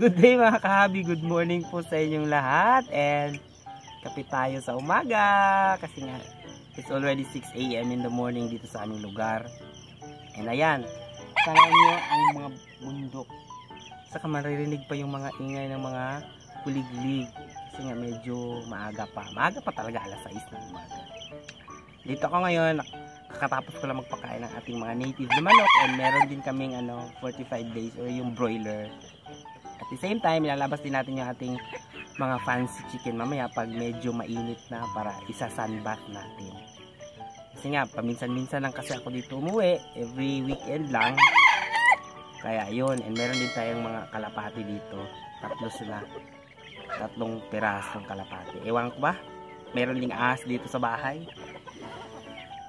Good day mga kahabi, good morning po sa inyong lahat. And kape tayo sa umaga kasi nga it's already 6 AM in the morning dito sa aming lugar. And ayan, sana nyo ang mga bundok. Saka maririnig pa yung mga ingay ng mga kuliglig kasi nga medyo maaga pa talaga, alas 6 ng umaga. Dito ako ngayon, kakatapos ko lang magpakain ng ating mga native na manok. And meron din kaming 45 days or yung broiler. At the same time, ilalabas din natin yung ating mga fancy chicken mamaya pag medyo mainit na para isa-sunbath natin. Kasi nga, paminsan-minsan lang kasi ako dito umuwi. Every weekend lang. Kaya yun. And meron din tayong mga kalapati dito. Tatlong pirasong kalapati. Ewan ko ba? Meron ding ahas dito sa bahay.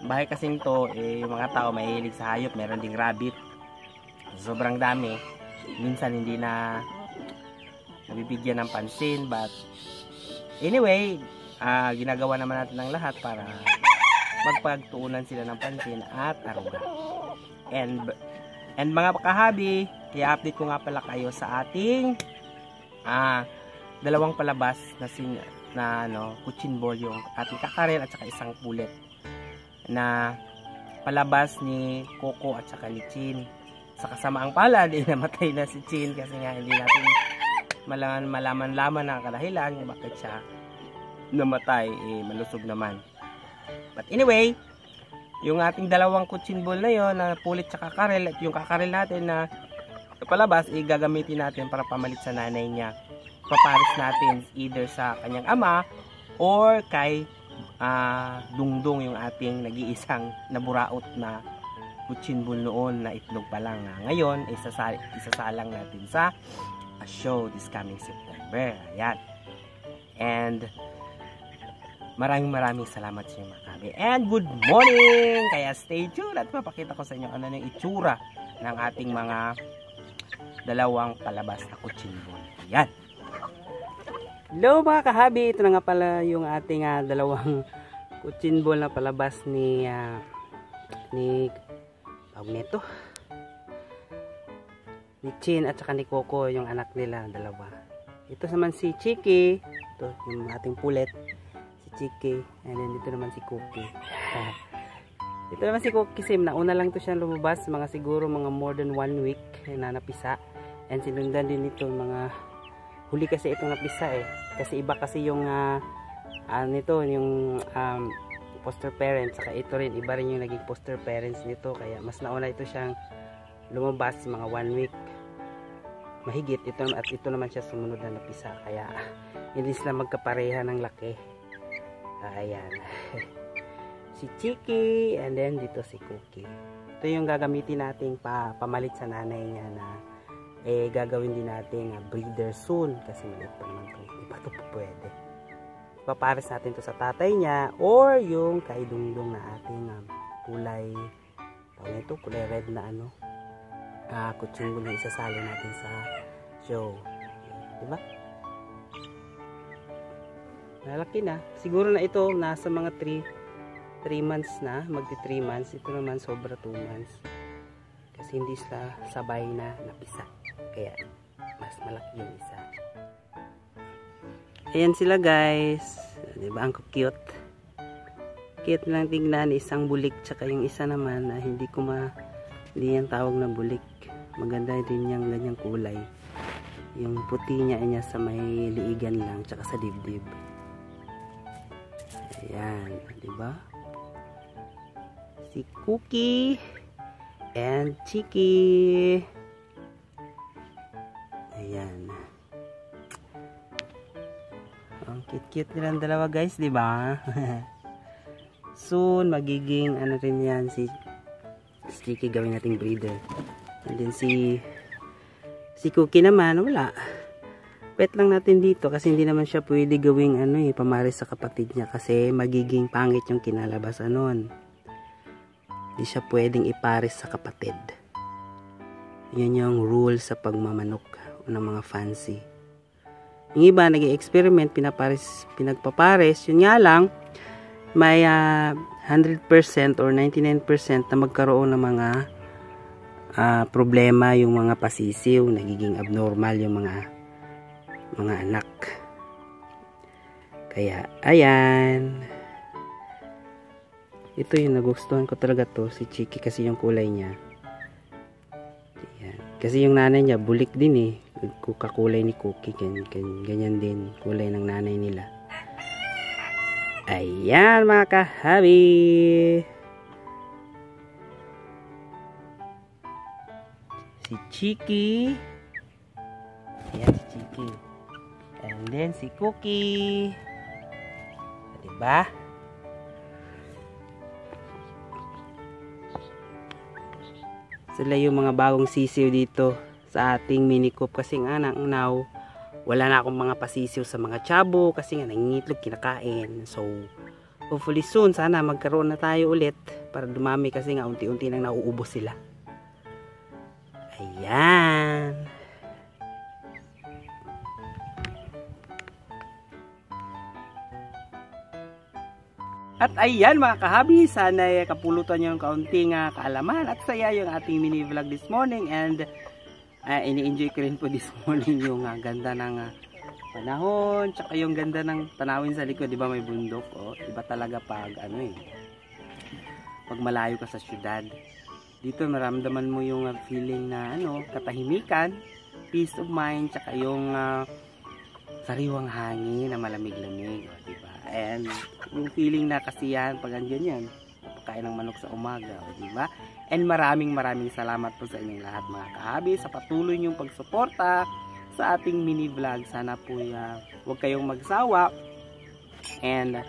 Bahay kasing to, yung mga tao mahilig sa hayop. Meron ding rabbit. Sobrang dami. Minsan hindi na nabibigyan ng pansin, but anyway, ginagawa naman natin ng lahat para magpagtuunan sila ng pansin at aruga. And mga kahabi, kaya update ko nga pala kayo sa ating dalawang palabas na kuchinbol, yung ating kakarel at saka isang pulet na palabas ni Coco at saka ni Chin. Sa kasamaang palad, namatay na si Chin kasi nga hindi natin malaman-laman ang kadahilan kung bakit siya namatay, malusog naman. But anyway, yung ating dalawang kuchinbol na yon na pulit sa kakarel, at yung kakarel natin na palabas, gagamitin natin para pamalit sa nanay niya. Paparis natin either sa kanyang ama or kay Dungdung, yung ating nag-iisang naburaot na kuchinbol noon na itlog pa lang. Ngayon, isasalang natin sa show this coming September. Ayan. And maraming salamat sa inyo mga kahabi. And good morning! Kaya stay tuned at mapakita ko sa inyo ano yung itsura ng ating mga dalawang palabas na kuchinbol. Ayan. Hello mga kahabi! Ito na nga pala yung ating dalawang kuchinbol na palabas ni Chin at saka ni Coco, yung anak nila dalawa. Ito naman si Chiki, ito yung ating pulet, si Chiki, and then dito naman si Cookie. Ito naman si Cookie, same, nauna lang to siya lumabas, siguro mga more than 1 week na napisa. And sinundan din ito mga huli kasi itong napisa kasi iba kasi yung yung foster parents, saka ito rin iba rin yung naging foster parents nito, kaya mas nauna ito siyang lumabas mga 1 week mahigit at ito naman siya sumunod na napisa, kaya hindi sila magkapareha ng laki. Ayan. Si Chiki, and then dito si Cookie. Ito yung gagamitin nating pamalit sa nanay niya na gagawin din nating breeder soon kasi maliit pa naman ito. Di ba ito pwede? Papares natin to sa tatay niya or yung kay Dungdung na ating kulay red na kuchinbol na isasali natin sa show. Diba? Malaki na. Siguro na ito nasa mga 3 months na. Magti 3 months. Ito naman sobra 2 months. Kasi hindi sila sabay na napisa. Kaya mas malaki yung isa. Ayan sila guys. Diba? Ang cute. Cute lang tignan. Isang bulik tsaka yung isa naman na hindi yan tawag na bulik. Maganda din yung ganyang kulay. Yung puti niya sa may liigan lang tsaka sa dibdib. Ayan, di ba? Si Cookie and Chiki. Ayan. Ang cute nilang dalawa guys, di ba? Soon magiging rin yan si Chiki, gawin nating breeder. And then si Cookie naman, wala. Pet lang natin dito kasi hindi naman siya pwede gawing pamaris sa kapatid niya kasi magiging pangit yung kinalabasan nun. Hindi siya pwedeng iparis sa kapatid. Yan yung rule sa pagmamanok ng mga fancy. Yung iba nag-experiment, pinagpapares, yun nga lang may 100% or 99% na magkaroon ng mga problema yung mga pasisiw, nagiging abnormal yung mga mga anak. Kaya ayan, ito yung nagustuhan ko talaga to, si Chiki, kasi yung kulay niya. Ayan. Kasi yung nanay niya bulik din eh, kakulay ni Cookie, ganyan din kulay ng nanay nila. Ayan mga kahabi, si Chiki, ayan si Chiki, and then si Cookie, diba? Sila yung mga bagong sisiw dito sa ating mini coop, kasi nga now wala na akong mga pasisiw sa mga tsabo kasi nga nangingitlog, kinakain. So hopefully soon sana magkaroon na tayo ulit para dumami, kasi nga unti-unti nang nauubos sila. Ayan. At ayan mga kahabi, sana kapulutan nyo yung kaunting kaalaman at saya yung ating mini vlog this morning. And ini-enjoy ko rin po this morning yung ganda ng panahon, tsaka yung ganda ng tanawin sa likod, di ba may bundok? Oh, iba talaga pag pag malayo ka sa syudad. Dito maramdaman mo yung feeling na katahimikan, peace of mind, tsaka yung sariwang hangin na malamig-lamig, oh, di ba? And yung feeling na kasiyahan pag andyan yan, pagkain ng manok sa umaga, o diba? And maraming salamat po sa inyong lahat mga kahabi sa patuloy niyong pagsuporta sa ating mini vlog. Sana po huwag kayong magsawa. And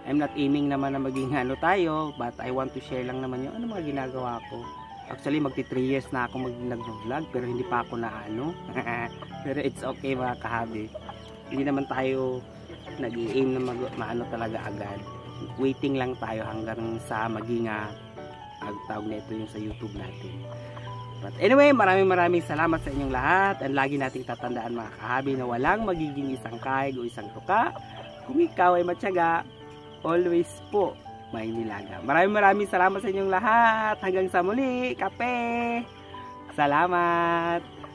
I'm not aiming naman na maging tayo, but I want to share lang naman yung mga ginagawa ko. Actually magti 3 years na ako nag-vlog, pero hindi pa ako na pero it's okay mga kahabi. Hindi naman tayo nag-i-aim na maano talaga agad. Waiting lang tayo hanggang sa maging tawag na ito yung sa YouTube natin. But anyway, maraming salamat sa inyong lahat. And lagi nating tatandaan mga kahabi na walang magiging isang kaig o isang tuka. Kung ikaw ay matyaga, always po may nilaga. Maraming salamat sa inyong lahat. Hanggang sa muli. Kape! Salamat!